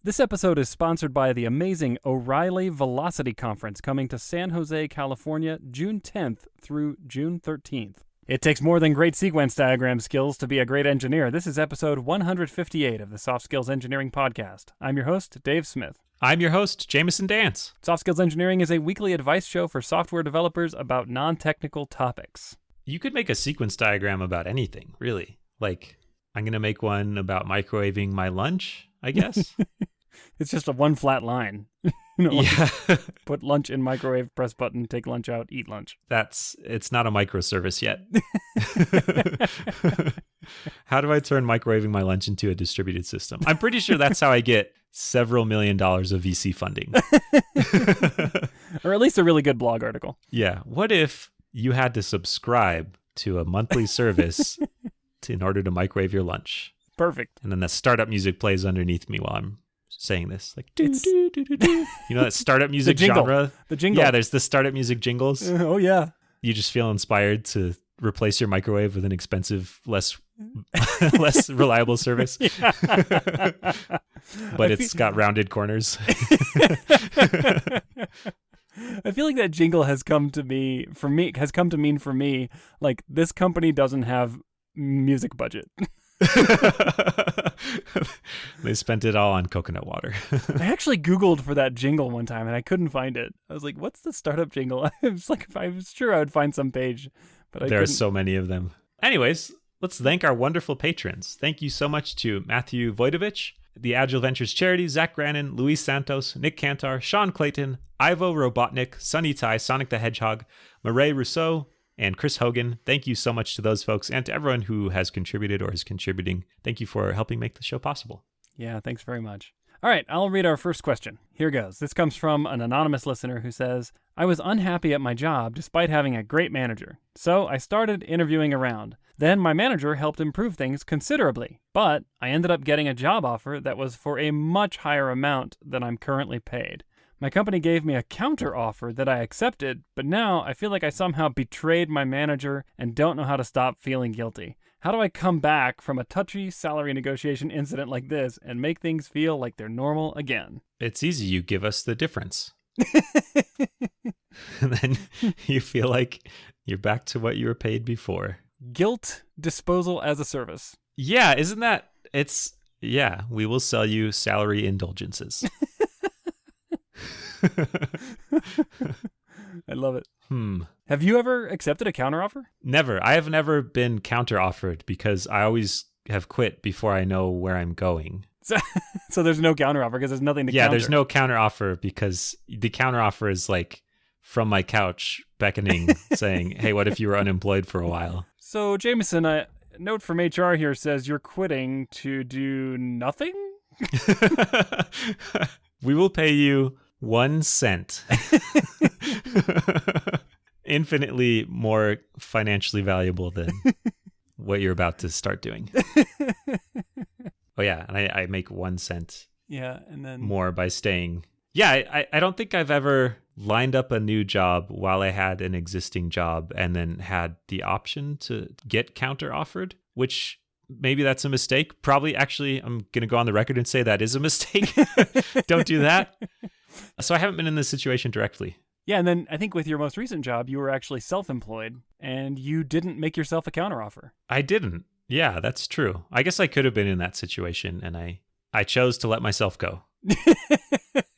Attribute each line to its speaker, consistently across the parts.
Speaker 1: This episode is sponsored by the amazing O'Reilly Velocity Conference coming to San Jose, California, June 10th through June 13th. It takes more than great sequence diagram skills to be a great engineer. This is episode 158 of the Soft Skills Engineering Podcast. I'm your host, Dave Smith.
Speaker 2: I'm your host, Jamison Dance.
Speaker 1: Soft Skills Engineering is a weekly advice show for software developers about non-technical topics.
Speaker 2: You could make a sequence diagram about anything, really. Like, I'm going to make one about microwaving my lunch, I guess.
Speaker 1: It's just a one flat line. Put lunch in microwave, press button, take lunch out, eat lunch.
Speaker 2: It's not a microservice yet. How do I turn microwaving my lunch into a distributed system? I'm pretty sure that's how I get several $1 million of VC funding.
Speaker 1: Or at least a really good blog article.
Speaker 2: Yeah. What if you had to subscribe to a monthly service in order to microwave your lunch?
Speaker 1: Perfect.
Speaker 2: And then the startup music plays underneath me while I'm saying this. Like, do, do, do, do, do. You know that startup music genre?
Speaker 1: The jingle.
Speaker 2: Yeah, there's the startup music jingles.
Speaker 1: Oh, yeah.
Speaker 2: You just feel inspired to replace your microwave with an expensive, less reliable service. But it's got rounded corners.
Speaker 1: I feel like that jingle has come to mean for me, like, this company doesn't have music budget.
Speaker 2: They spent it all on coconut water.
Speaker 1: I actually Googled for that jingle one time and I couldn't find it. I was like, what's the startup jingle? I was sure I would find some page, but
Speaker 2: there are so many of them. Anyways, let's thank our wonderful patrons. Thank you so much to Matthew Voidovich, the Agile Ventures Charity, Zach Grannon, Luis Santos, Nick Cantor, Sean Clayton, Ivo Robotnik, Sunny Tai, Sonic the Hedgehog, Murray Rousseau, and Chris Hogan. Thank you so much to those folks and to everyone who has contributed or is contributing. Thank you for helping make the show possible.
Speaker 1: Yeah, thanks very much. All right, I'll read our first question. Here goes. This comes from an anonymous listener who says, I was unhappy at my job despite having a great manager, so I started interviewing around. Then my manager helped improve things considerably, but I ended up getting a job offer that was for a much higher amount than I'm currently paid. My company gave me a counter offer that I accepted, but now I feel like I somehow betrayed my manager and don't know how to stop feeling guilty. How do I come back from a touchy salary negotiation incident like this and make things feel like they're normal again?
Speaker 2: It's easy. You give us the difference. And then you feel like you're back to what you were paid before.
Speaker 1: Guilt disposal as a service.
Speaker 2: Yeah, isn't that? Yeah, we will sell you salary indulgences.
Speaker 1: I love it. Have you ever accepted a counteroffer?
Speaker 2: Never. I have never been counteroffered because I always have quit before I know where I'm going.
Speaker 1: So there's no counteroffer because there's nothing to counter.
Speaker 2: Yeah, there's no counteroffer because the counteroffer is like from my couch beckoning, saying, hey, what if you were unemployed for a while?
Speaker 1: So, Jamison, a note from HR here says you're quitting to do nothing?
Speaker 2: We will pay you 1 cent. Infinitely more financially valuable than what you're about to start doing. Oh yeah, and I make 1 cent
Speaker 1: and then
Speaker 2: more by staying. Yeah, I don't think I've ever lined up a new job while I had an existing job and then had the option to get counter offered, which maybe that's a mistake. Probably, actually, I'm going to go on the record and say that is a mistake. Don't do that. So I haven't been in this situation directly.
Speaker 1: Yeah, and then I think with your most recent job, you were actually self-employed and you didn't make yourself a counteroffer.
Speaker 2: I didn't. Yeah, that's true. I guess I could have been in that situation and I chose to let myself go.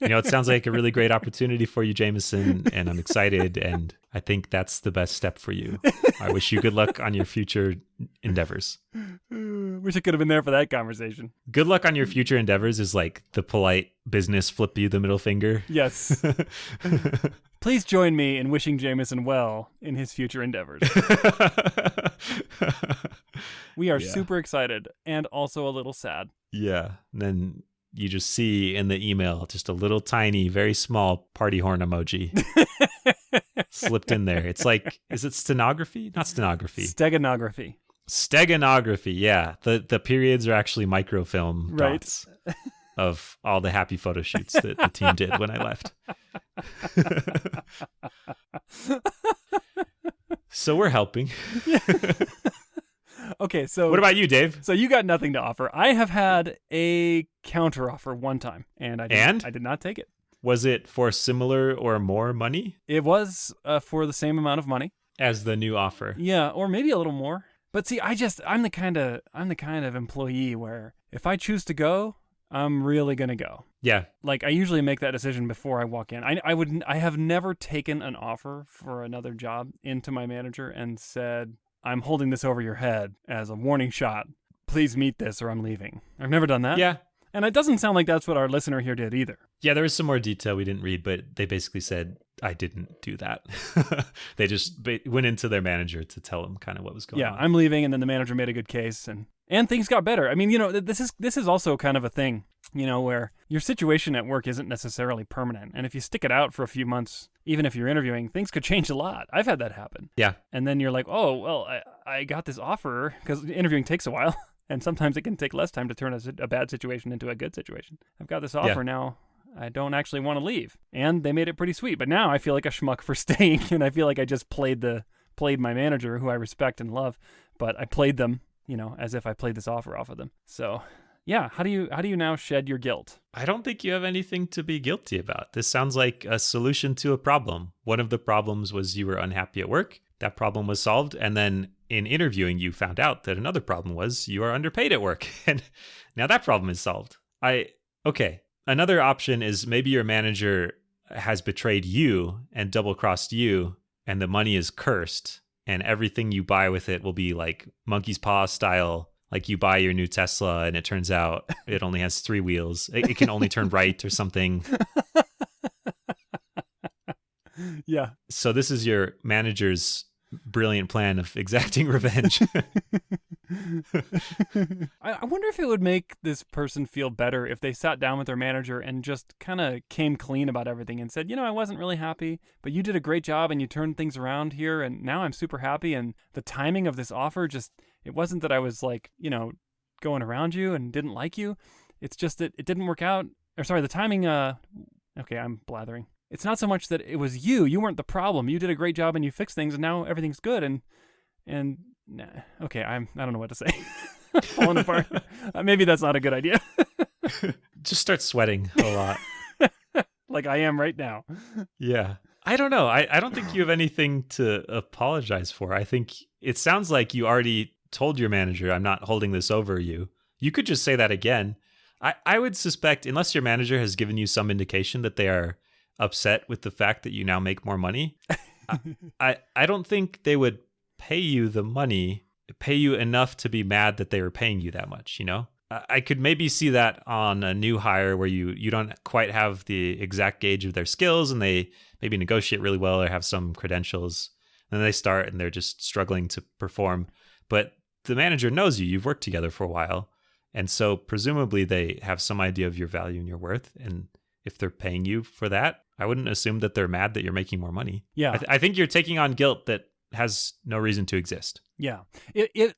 Speaker 2: You know, it sounds like a really great opportunity for you, Jamison, and I'm excited, and I think that's the best step for you. I wish you good luck on your future endeavors.
Speaker 1: Wish I could have been there for that conversation.
Speaker 2: Good luck on your future endeavors is like the polite business flip you the middle finger.
Speaker 1: Yes. Please join me in wishing Jamison well in his future endeavors. We are super excited and also a little sad.
Speaker 2: Yeah. And then you just see in the email just a little tiny, very small party horn emoji slipped in there. It's like, is it stenography? Not stenography.
Speaker 1: Steganography.
Speaker 2: Steganography, yeah. The periods are actually microfilm dots of all the happy photo shoots that the team did when I left. So we're helping.
Speaker 1: Okay, so
Speaker 2: What about you, Dave?
Speaker 1: So you got nothing to offer. I have had a counteroffer one time, and I did not take it.
Speaker 2: Was it for similar or more money
Speaker 1: It was for the same amount of money
Speaker 2: as the new offer?
Speaker 1: Yeah, or maybe a little more. But see, I'm the kind of employee where if I choose to go, I'm really gonna go.
Speaker 2: Yeah.
Speaker 1: Like I usually make that decision before I walk in. I have never taken an offer for another job into my manager and said, I'm holding this over your head as a warning shot. Please meet this or I'm leaving. I've never done that.
Speaker 2: Yeah.
Speaker 1: And it doesn't sound like that's what our listener here did either.
Speaker 2: Yeah, there was some more detail we didn't read, but they basically said, I didn't do that. They just went into their manager to tell him kind of what was going on.
Speaker 1: Yeah, I'm leaving, and then the manager made a good case, and things got better. I mean, this is also kind of a thing, where your situation at work isn't necessarily permanent. And if you stick it out for a few months, even if you're interviewing, things could change a lot. I've had that happen.
Speaker 2: Yeah.
Speaker 1: And then you're like, oh, well, I got this offer, because interviewing takes a while. And sometimes it can take less time to turn a bad situation into a good situation. I've got this offer now. I don't actually want to leave. And they made it pretty sweet. But now I feel like a schmuck for staying. And I feel like I just played my manager, who I respect and love. But I played them, as if I played this offer off of them. So, yeah. How do you now shed your guilt?
Speaker 2: I don't think you have anything to be guilty about. This sounds like a solution to a problem. One of the problems was you were unhappy at work. That problem was solved. And then in interviewing, you found out that another problem was you are underpaid at work. And now that problem is solved. Okay. Another option is maybe your manager has betrayed you and double-crossed you, and the money is cursed, and everything you buy with it will be like monkey's paw style. Like you buy your new Tesla and it turns out it only has 3 wheels. It can only turn right or something.
Speaker 1: Yeah.
Speaker 2: So this is your manager's brilliant plan of exacting revenge.
Speaker 1: I wonder if it would make this person feel better if they sat down with their manager and just kind of came clean about everything and said, I wasn't really happy, but you did a great job and you turned things around here, and now I'm super happy. And the timing of this offer it wasn't that I was like, going around you and didn't like you. It's just that it didn't work out. Or sorry, the timing, okay, I'm blathering. It's not so much that it was you. You weren't the problem. You did a great job and you fixed things, and now everything's good. And nah, okay, I don't know what to say. Falling apart. Maybe that's not a good idea.
Speaker 2: Just start sweating a lot.
Speaker 1: Like I am right now.
Speaker 2: Yeah. I don't know. I don't think you have anything to apologize for. I think it sounds like you already told your manager, I'm not holding this over you. You could just say that again. I would suspect, unless your manager has given you some indication that they are upset with the fact that you now make more money, I don't think they would pay you enough to be mad that they were paying you that much, I could maybe see that on a new hire where you don't quite have the exact gauge of their skills, and they maybe negotiate really well or have some credentials, and then they start and they're just struggling to perform. But the manager knows you've worked together for a while, and so presumably they have some idea of your value and your worth, and if they're paying you for that, I wouldn't assume that they're mad that you're making more money.
Speaker 1: Yeah.
Speaker 2: I think you're taking on guilt that has no reason to exist.
Speaker 1: Yeah.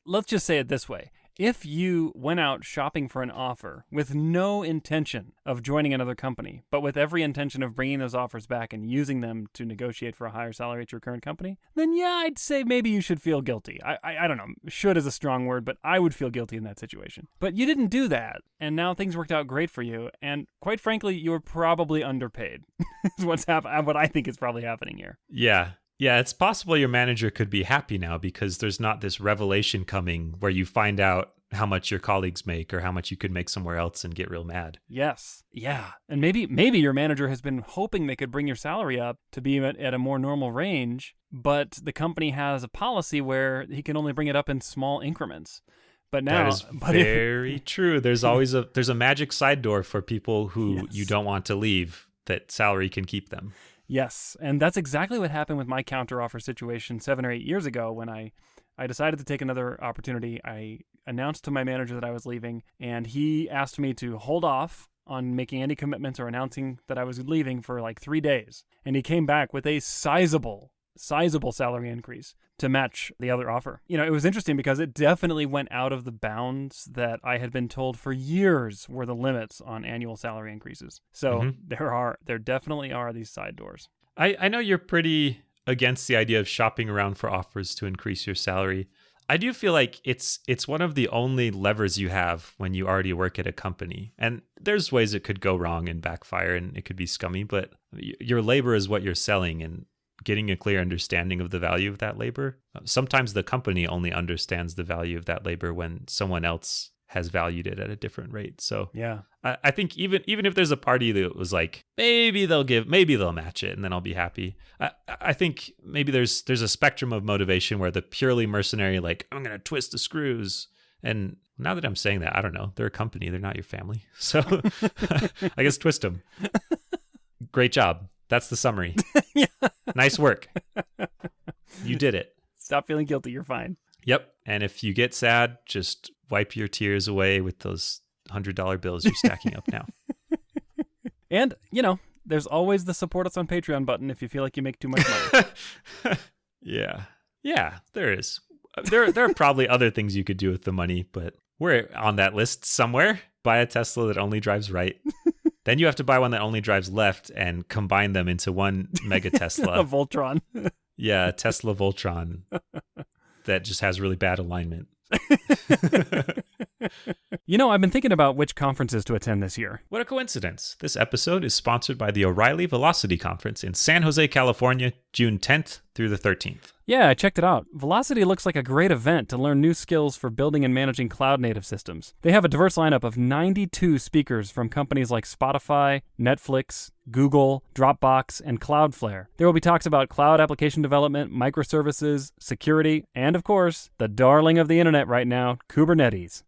Speaker 1: Let's just say it this way. If you went out shopping for an offer with no intention of joining another company, but with every intention of bringing those offers back and using them to negotiate for a higher salary at your current company, then yeah, I'd say maybe you should feel guilty. I don't know. Should is a strong word, but I would feel guilty in that situation. But you didn't do that, and now things worked out great for you, and quite frankly, you were probably underpaid. Is what I think is probably happening here.
Speaker 2: Yeah. Yeah, it's possible your manager could be happy now because there's not this revelation coming where you find out how much your colleagues make or how much you could make somewhere else and get real mad.
Speaker 1: Yes. Yeah. And maybe your manager has been hoping they could bring your salary up to be at a more normal range, but the company has a policy where he can only bring it up in small increments. But now,
Speaker 2: that is very true. There's always a magic side door for people who you don't want to leave, that salary can keep them.
Speaker 1: Yes, and that's exactly what happened with my counteroffer situation 7 or 8 years ago when I decided to take another opportunity. I announced to my manager that I was leaving, and he asked me to hold off on making any commitments or announcing that I was leaving for like 3 days. And he came back with a sizable salary increase to match the other offer. It was interesting because it definitely went out of the bounds that I had been told for years were the limits on annual salary increases. So there definitely are these side doors.
Speaker 2: I know you're pretty against the idea of shopping around for offers to increase your salary. I do feel like it's one of the only levers you have when you already work at a company. And there's ways it could go wrong and backfire and it could be scummy, but your labor is what you're selling, and getting a clear understanding of the value of that labor. Sometimes the company only understands the value of that labor when someone else has valued it at a different rate. So
Speaker 1: Yeah.
Speaker 2: I think even if there's a party that was like, maybe they'll match it and then I'll be happy. I think maybe there's a spectrum of motivation where the purely mercenary, like, I'm going to twist the screws. And now that I'm saying that, I don't know, they're a company, they're not your family. So I guess twist them. Great job. That's the summary.
Speaker 1: Yeah.
Speaker 2: Nice work. You did it.
Speaker 1: Stop feeling guilty. You're fine.
Speaker 2: Yep. And if you get sad, just wipe your tears away with those $100 bills you're stacking up now.
Speaker 1: And, there's always the support us on Patreon button if you feel like you make too much money.
Speaker 2: Yeah. Yeah, there is. There are probably other things you could do with the money, but we're on that list somewhere. Buy a Tesla that only drives right. Then you have to buy one that only drives left and combine them into one mega Tesla.
Speaker 1: A Voltron.
Speaker 2: Yeah, Tesla Voltron that just has really bad alignment.
Speaker 1: I've been thinking about which conferences to attend this year.
Speaker 2: What a coincidence. This episode is sponsored by the O'Reilly Velocity Conference in San Jose, California, June 10th through the 13th.
Speaker 1: Yeah, I checked it out. Velocity looks like a great event to learn new skills for building and managing cloud-native systems. They have a diverse lineup of 92 speakers from companies like Spotify, Netflix, Google, Dropbox, and Cloudflare. There will be talks about cloud application development, microservices, security, and of course, the darling of the internet right now, Kubernetes.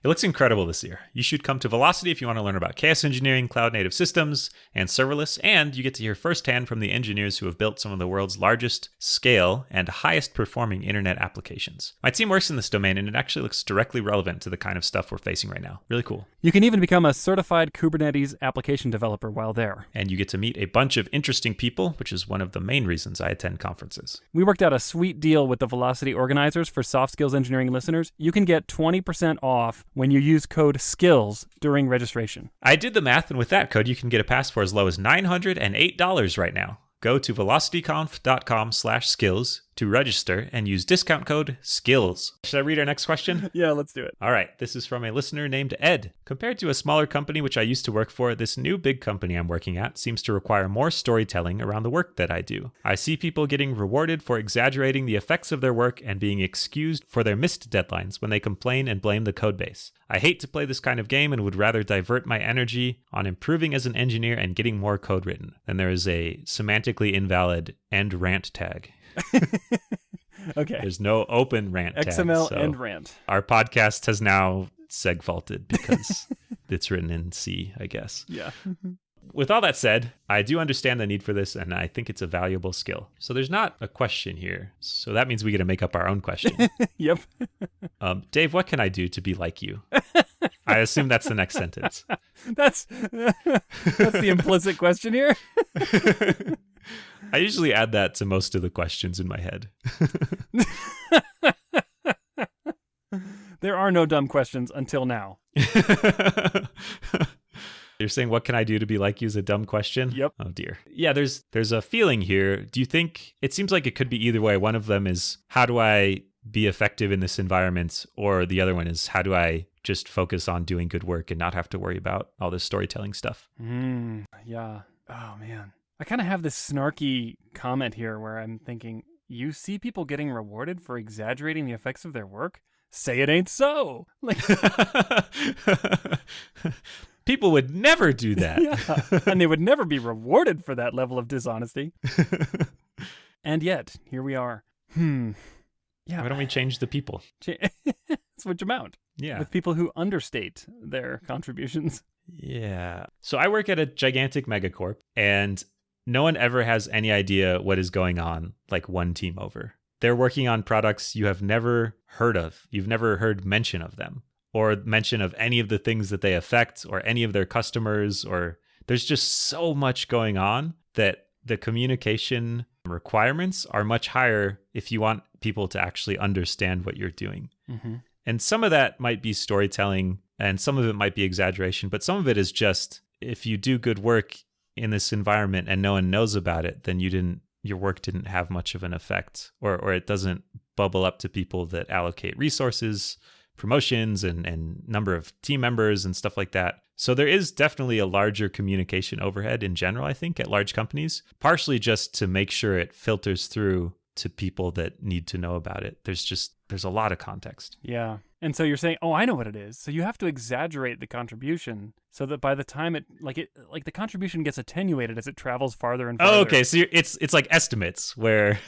Speaker 2: It looks incredible this year. You should come to Velocity if you want to learn about chaos engineering, cloud-native systems, and serverless, and you get to hear firsthand from the engineers who have built some of the world's largest scale and highest performing internet applications. My team works in this domain, and it actually looks directly relevant to the kind of stuff we're facing right now. Really cool.
Speaker 1: You can even become a certified Kubernetes application developer while there.
Speaker 2: And you get to meet a bunch of interesting people, which is one of the main reasons I attend conferences.
Speaker 1: We worked out a sweet deal with the Velocity organizers for soft skills engineering listeners. You can get 20% off when you use code SKILLS during registration.
Speaker 2: I did the math, and with that code, you can get a pass for as low as $908 right now. Go to velocityconf.com/skills to register and use discount code SKILLS. Should I read our next question?
Speaker 1: Yeah, let's do it.
Speaker 2: All right. This is from a listener named Ed. Compared to a smaller company which I used to work for, this new big company I'm working at seems to require more storytelling around the work that I do. I see people getting rewarded for exaggerating the effects of their work and being excused for their missed deadlines when they complain and blame the codebase. I hate to play this kind of game and would rather divert my energy on improving as an engineer and getting more code written. Then there is a semantically invalid end rant tag.
Speaker 1: Okay.
Speaker 2: There's no open rant tag.
Speaker 1: XML
Speaker 2: so
Speaker 1: end rant.
Speaker 2: Our podcast has now segfaulted because it's written in C, I guess.
Speaker 1: Yeah.
Speaker 2: With all that said, I do understand the need for this, and I think it's a valuable skill. So there's not a question here. So that means we get to make up our own question.
Speaker 1: Yep.
Speaker 2: Dave, what can I do to be like you? I assume that's the next sentence.
Speaker 1: That's the implicit question here.
Speaker 2: I usually add that to most of the questions in my head.
Speaker 1: There are no dumb questions until now.
Speaker 2: You're saying, what can I do to be like you is a dumb question?
Speaker 1: Yep.
Speaker 2: Oh, dear. Yeah, there's a feeling here. Do you think, it seems like it could be either way. One of them is, how do I be effective in this environment? Or the other one is, how do I just focus on doing good work and not have to worry about all this storytelling stuff?
Speaker 1: Yeah. Oh, man. I kind of have this snarky comment here where I'm thinking, you see people getting rewarded for exaggerating the effects of their work? Say it ain't so. Like,
Speaker 2: people would never do that.
Speaker 1: Yeah, and they would never be rewarded for that level of dishonesty. And yet, here we are. Yeah.
Speaker 2: Why don't we change the people?
Speaker 1: Switch them out.
Speaker 2: Yeah.
Speaker 1: With people who understate their contributions.
Speaker 2: Yeah. So I work at a gigantic megacorp, and no one ever has any idea what is going on, like one team over. They're working on products you have never heard of. You've never heard mention of them, or mention of any of the things that they affect, or any of their customers, or there's just so much going on that the communication requirements are much higher if you want people to actually understand what you're doing. Mm-hmm. And some of that might be storytelling, and some of it might be exaggeration, but some of it is just, if you do good work in this environment and no one knows about it, then you didn't your work didn't have much of an effect, or it doesn't bubble up to people that allocate resources, promotions, and number of team members and stuff like that. So there is definitely a larger communication overhead in general, I think, at large companies, partially just to make sure it filters through to people that need to know about it. There's a lot of context.
Speaker 1: Yeah. And so you're saying, oh, I know what it is. So you have to exaggerate the contribution so that by the time the contribution gets attenuated as it travels farther and farther.
Speaker 2: Oh, okay. So it's like estimates where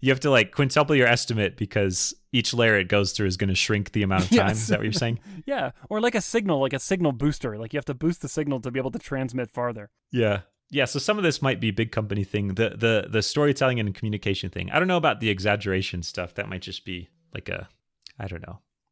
Speaker 2: you have to like quintuple your estimate because each layer it goes through is going to shrink the amount of time.
Speaker 1: Yes.
Speaker 2: Is that what you're saying?
Speaker 1: Yeah. Or like a signal booster. Like you have to boost the signal to be able to transmit farther.
Speaker 2: Yeah. Yeah, so some of this might be big company thing, the storytelling and communication thing. I don't know about the exaggeration stuff. That might just be like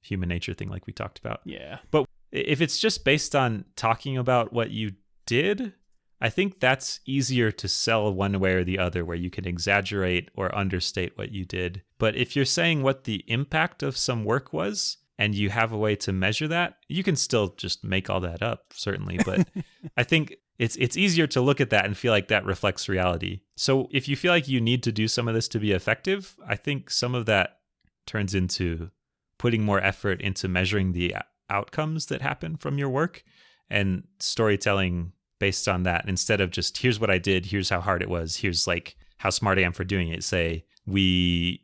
Speaker 2: human nature thing like we talked about.
Speaker 1: Yeah.
Speaker 2: But if it's just based on talking about what you did, I think that's easier to sell one way or the other, where you can exaggerate or understate what you did. But if you're saying what the impact of some work was, and you have a way to measure that, you can still just make all that up, certainly. But I think it's easier to look at that and feel like that reflects reality. So if you feel like you need to do some of this to be effective, I think some of that turns into putting more effort into measuring the outcomes that happen from your work and storytelling based on that, instead of just, here's what I did, here's how hard it was, here's like how smart I am for doing it. Say, we,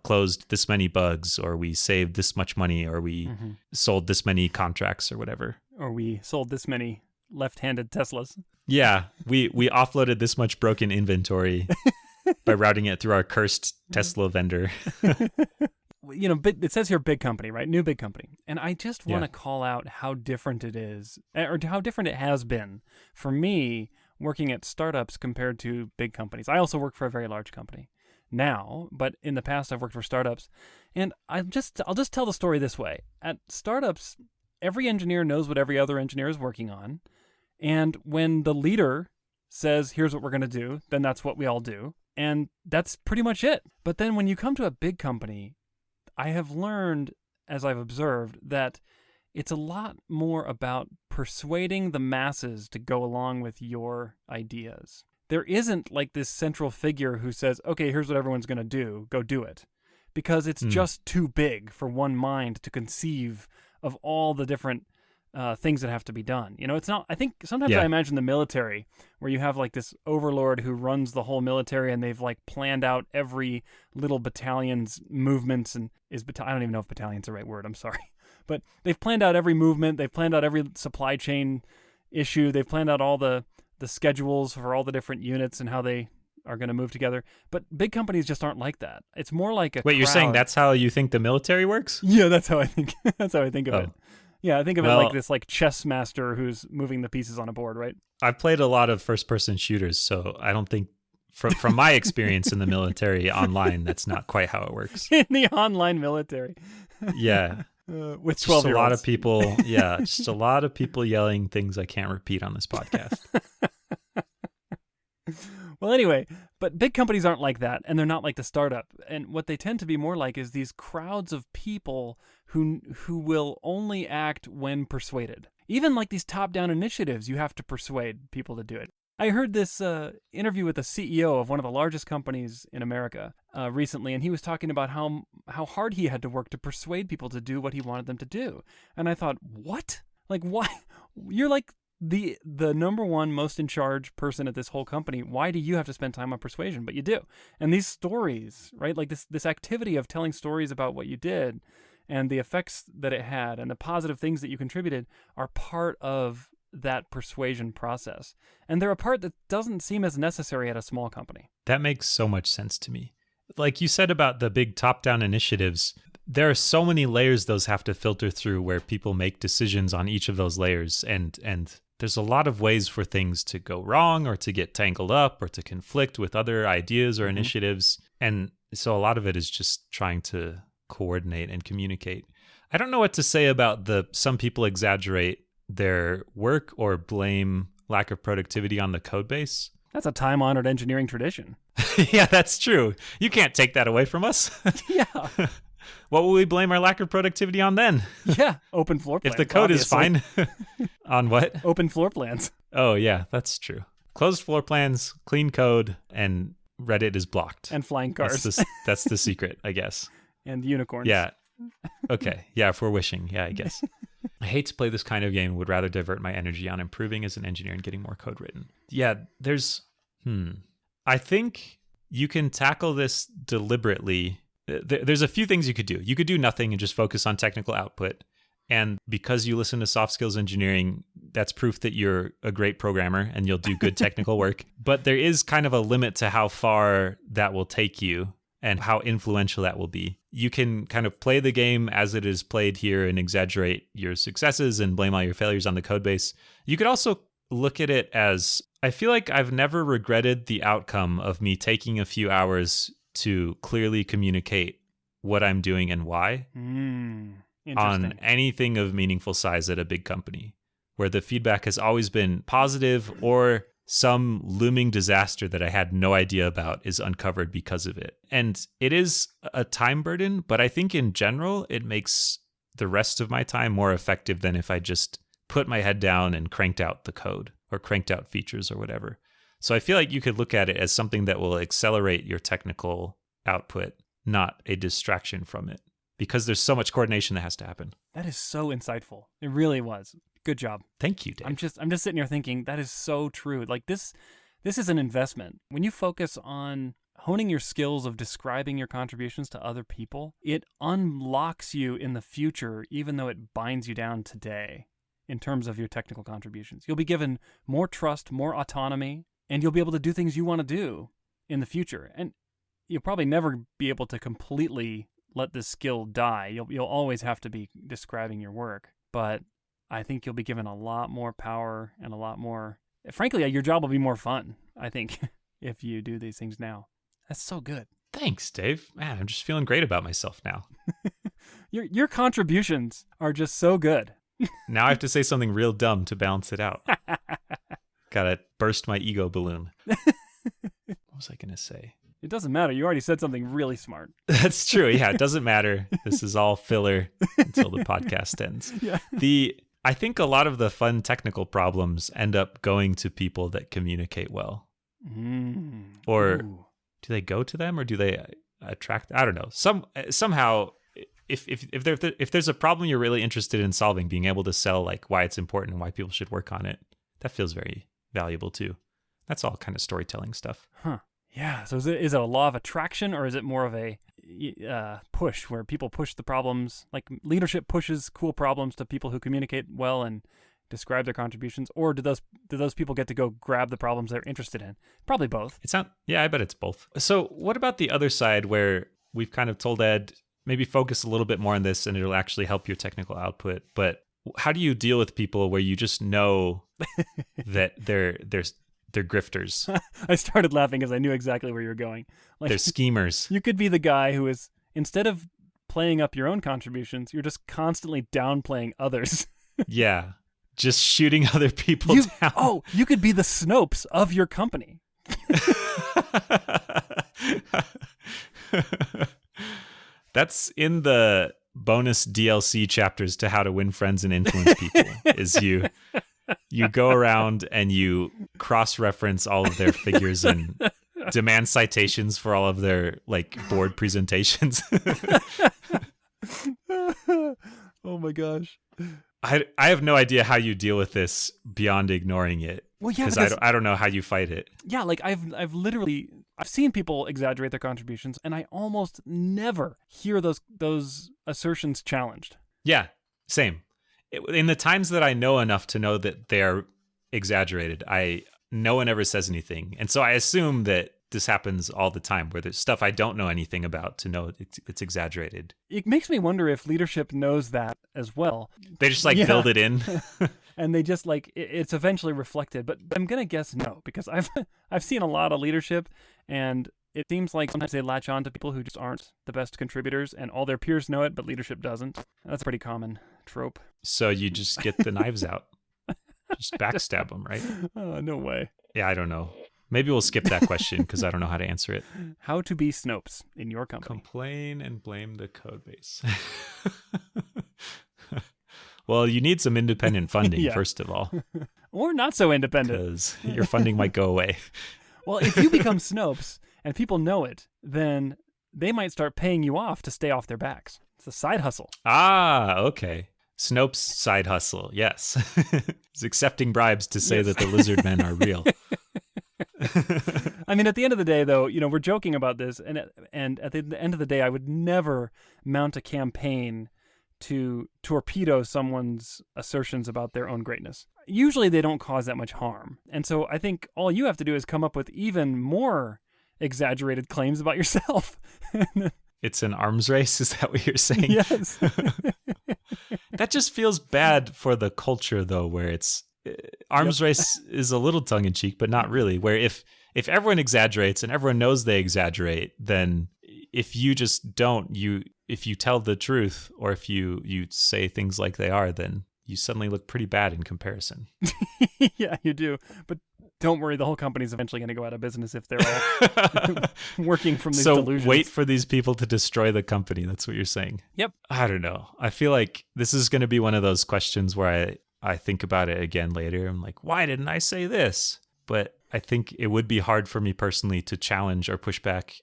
Speaker 2: closed this many bugs, or we saved this much money, or we sold this many contracts or whatever.
Speaker 1: Or we sold this many left-handed Teslas.
Speaker 2: Yeah, we offloaded this much broken inventory by routing it through our cursed Tesla vendor.
Speaker 1: It says here big company, right? New big company. And I just want to call out how different it is, or how different it has been for me working at startups compared to big companies. I also work for a very large company now, but in the past I've worked for startups. And I'll just tell the story this way. At startups, every engineer knows what every other engineer is working on. And when the leader says, here's what we're going to do, then that's what we all do. And that's pretty much it. But then when you come to a big company, I have learned, as I've observed, that it's a lot more about persuading the masses to go along with your ideas. There isn't like this central figure who says, okay, here's what everyone's going to do, go do it. Because it's just too big for one mind to conceive of all the different things that have to be done. It's not, I think sometimes I imagine the military where you have like this overlord who runs the whole military, and they've like planned out every little battalion's movements and I don't even know if battalion's the right word. I'm sorry. But they've planned out every movement. They've planned out every supply chain issue. They've planned out all the schedules for all the different units and how they are going to move together. But big companies just aren't like that. It's more like a
Speaker 2: Wait, you're saying that's how you think the military works?
Speaker 1: Yeah, that's how I think. That's how I think of it. Yeah, I think of it like this like chess master who's moving the pieces on a board, right?
Speaker 2: I've played a lot of first-person shooters, so I don't think, from my experience in the military online, that's not quite how it works.
Speaker 1: In the online military.
Speaker 2: Yeah.
Speaker 1: With 12-year-olds.
Speaker 2: A lot of people, just a lot of people yelling things I can't repeat on this podcast.
Speaker 1: Well, anyway, but big companies aren't like that, and they're not like the startup. And what they tend to be more like is these crowds of people who will only act when persuaded. Even like these top-down initiatives, you have to persuade people to do it. I heard this interview with the CEO of one of the largest companies in America recently, and he was talking about how hard he had to work to persuade people to do what he wanted them to do. And I thought, what? Like, why? You're like the number one most in charge person at this whole company. Why do you have to spend time on persuasion? But you do. And these stories, right? Like this activity of telling stories about what you did and the effects that it had and the positive things that you contributed are part of that persuasion process. And they're a part that doesn't seem as necessary at a small company.
Speaker 2: That makes so much sense to me. Like you said about the big top-down initiatives, there are so many layers those have to filter through where people make decisions on each of those layers. And there's a lot of ways for things to go wrong or to get tangled up or to conflict with other ideas or initiatives. And so a lot of it is just trying to coordinate and communicate. I don't know what to say about some people exaggerate their work or blame lack of productivity on the code base.
Speaker 1: That's a time-honored engineering tradition.
Speaker 2: Yeah, that's true. You can't take that away from us.
Speaker 1: Yeah.
Speaker 2: What will we blame our lack of productivity on then?
Speaker 1: Yeah, open floor plans.
Speaker 2: If the code
Speaker 1: obviously.
Speaker 2: is fine. On what?
Speaker 1: Open floor plans.
Speaker 2: Oh, yeah, that's true. Closed floor plans, clean code, and Reddit is blocked.
Speaker 1: And flying cars.
Speaker 2: That's the secret, I guess.
Speaker 1: And unicorns.
Speaker 2: Yeah. Okay. Yeah, if we're wishing. Yeah, I guess. I hate to play this kind of game, would rather divert my energy on improving as an engineer and getting more code written. Yeah, I think you can tackle this deliberately. There's a few things you could do. You could do nothing and just focus on technical output. And because you listen to Soft Skills Engineering, that's proof that you're a great programmer and you'll do good technical work. But there is kind of a limit to how far that will take you and how influential that will be. You can kind of play the game as it is played here and exaggerate your successes and blame all your failures on the code base. You could also look at it as, I feel like I've never regretted the outcome of me taking a few hours to clearly communicate what I'm doing and why. On anything of meaningful size at a big company, where the feedback has always been positive or some looming disaster that I had no idea about is uncovered because of it. And it is a time burden, but I think in general, it makes the rest of my time more effective than if I just put my head down and cranked out the code or cranked out features or whatever. So I feel like you could look at it as something that will accelerate your technical output, not a distraction from it. Because there's so much coordination that has to happen.
Speaker 1: That is so insightful. It really was. Good job.
Speaker 2: Thank you, Dave.
Speaker 1: I'm just sitting here thinking that is so true. Like this is an investment. When you focus on honing your skills of describing your contributions to other people, it unlocks you in the future, even though it binds you down today in terms of your technical contributions. You'll be given more trust, more autonomy, and you'll be able to do things you want to do in the future. And you'll probably never be able to completely let this skill die. You'll always have to be describing your work, but I think you'll be given a lot more power and a lot more. Frankly, your job will be more fun, I think, if you do these things now. That's so good.
Speaker 2: Thanks, Dave. Man, I'm just feeling great about myself now.
Speaker 1: Your contributions are just so good.
Speaker 2: Now I have to say something real dumb to balance it out. Gotta burst my ego balloon. What was I gonna say?
Speaker 1: It doesn't matter. You already said something really smart.
Speaker 2: That's true. Yeah, it doesn't matter. This is all filler until the podcast ends.
Speaker 1: Yeah.
Speaker 2: I think a lot of the fun technical problems end up going to people that communicate well. Or do they go to them or do they attract? I don't know. Somehow, if there's a problem you're really interested in solving, being able to sell like why it's important and why people should work on it, that feels very valuable too. That's all kind of storytelling stuff.
Speaker 1: Huh. Yeah. So is it a law of attraction or is it more of a push where people push the problems, like leadership pushes cool problems to people who communicate well and describe their contributions? Or do those people get to go grab the problems they're interested in? Probably both.
Speaker 2: Yeah, I bet it's both. So what about the other side where we've kind of told Ed, maybe focus a little bit more on this and it'll actually help your technical output. But how do you deal with people where you just know that they're grifters?
Speaker 1: I started laughing because I knew exactly where you were going. Like,
Speaker 2: they're schemers.
Speaker 1: You could be the guy who is, instead of playing up your own contributions, you're just constantly downplaying others.
Speaker 2: Yeah. Just shooting other people down.
Speaker 1: Oh, you could be the Snopes of your company.
Speaker 2: That's in the bonus DLC chapters to How to Win Friends and Influence People. Is you go around and you cross-reference all of their figures and demand citations for all of their like board presentations.
Speaker 1: Oh my gosh.
Speaker 2: I have no idea how you deal with this beyond ignoring it.
Speaker 1: Well, yeah,
Speaker 2: because I don't know how you fight it.
Speaker 1: Yeah, like I've seen people exaggerate their contributions, and I almost never hear those assertions challenged.
Speaker 2: Yeah, same. In the times that I know enough to know that they're exaggerated, no one ever says anything, and so I assume that this happens all the time, where there's stuff I don't know anything about to know it's exaggerated. It
Speaker 1: makes me wonder if leadership knows that as well.
Speaker 2: They just build it in.
Speaker 1: And they just it's eventually reflected. But I'm going to guess no, because I've seen a lot of leadership, and it seems like sometimes they latch on to people who just aren't the best contributors, and all their peers know it, but leadership doesn't. That's a pretty common trope.
Speaker 2: So you just get the knives out. Just backstab them, right?
Speaker 1: No way.
Speaker 2: Yeah, I don't know. Maybe we'll skip that question because I don't know how to answer it.
Speaker 1: How to be Snopes in your company.
Speaker 2: Complain and blame the code base. Well, you need some independent funding, first of all.
Speaker 1: Or not so independent.
Speaker 2: Because your funding might go away.
Speaker 1: Well, if you become Snopes and people know it, then they might start paying you off to stay off their backs. It's a side hustle.
Speaker 2: Ah, okay. Snopes' side hustle, yes. He's accepting bribes to say that the lizard men are real.
Speaker 1: I mean, at the end of the day, though, we're joking about this, and at the end of the day, I would never mount a campaign to torpedo someone's assertions about their own greatness. Usually they don't cause that much harm. And so I think all you have to do is come up with even more exaggerated claims about yourself.
Speaker 2: It's an arms race? Is that what you're saying?
Speaker 1: Yes.
Speaker 2: That just feels bad for the culture, though, where it's arms race is a little tongue-in-cheek, but not really, where if everyone exaggerates and everyone knows they exaggerate, then if you just don't, if you tell the truth or if you say things like they are, then you suddenly look pretty bad in comparison.
Speaker 1: Yeah, you do. But don't worry, the whole company's eventually going to go out of business if they're all working from these delusions.
Speaker 2: So wait for these people to destroy the company. That's what you're saying.
Speaker 1: Yep.
Speaker 2: I don't know. I feel like this is going to be one of those questions where I think about it again later. I'm like, why didn't I say this? But I think it would be hard for me personally to challenge or push back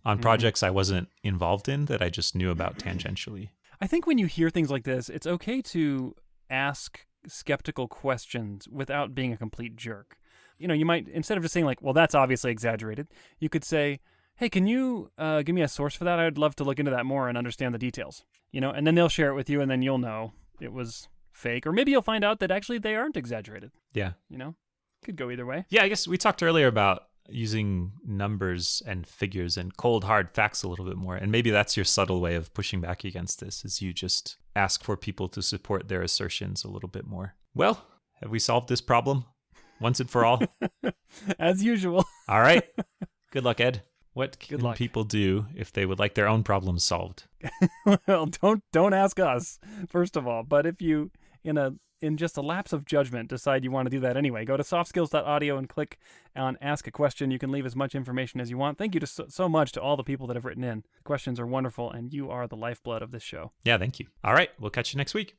Speaker 2: on projects I wasn't involved in that I just knew about tangentially.
Speaker 1: I think when you hear things like this, it's okay to ask skeptical questions without being a complete jerk. You might, instead of just saying like, well, that's obviously exaggerated, you could say, hey, can you give me a source for that? I'd love to look into that more and understand the details. And then they'll share it with you, and then you'll know it was fake. Or maybe you'll find out that actually they aren't exaggerated.
Speaker 2: Yeah.
Speaker 1: Could go either way.
Speaker 2: Yeah, I guess we talked earlier about using numbers and figures and cold, hard facts a little bit more. And maybe that's your subtle way of pushing back against this, is you just ask for people to support their assertions a little bit more. Well, have we solved this problem once and for all?
Speaker 1: As usual.
Speaker 2: All right. Good luck, Ed. What can people do if they would like their own problems solved?
Speaker 1: Well, don't ask us, first of all. But if you, in just a lapse of judgment, decide you want to do that anyway, go to softskills.audio and click on Ask a Question. You can leave as much information as you want. Thank you so much to all the people that have written in. The questions are wonderful, and you are the lifeblood of this show.
Speaker 2: Yeah, thank you. All right, we'll catch you next week.